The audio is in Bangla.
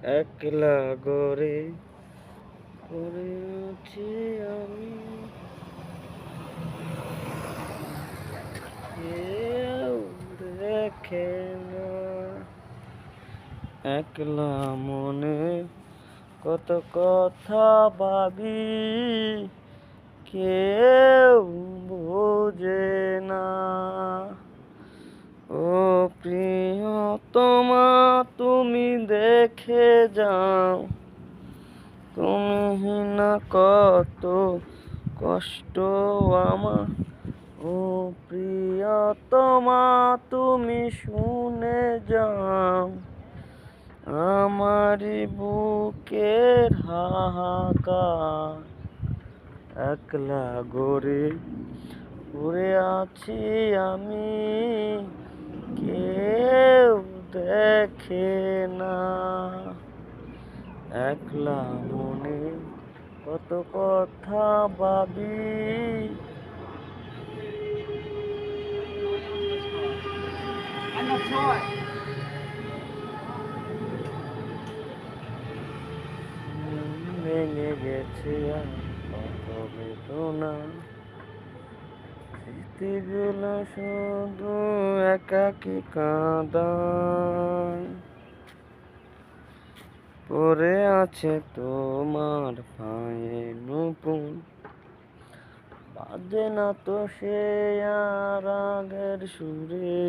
একলা গড়ে পড়ে আছি আমি, কেউ দেখে না। একলা মনে কত কথা ভাবি, কেউ বোঝে না। ও প্রিয়তমা তুমি দেখে যাও, তুমি না কত কষ্ট আমার। ও প্রিয়তমা তুমি শুনে যাও, আমারি বুকের হাহাকার। একলা গড়ে পড়ে আছি আমি, কেউ দেখে না। একলা মনে কত কথা ভাবি, ভেঙে গেছে আর কত বেদনা। স্মৃতিগুলো শুধু একাকী কাঁদান, পড়ে আছে তোমার পায়ে নুপুর। বাজে না তো সে আর আগের সুরে,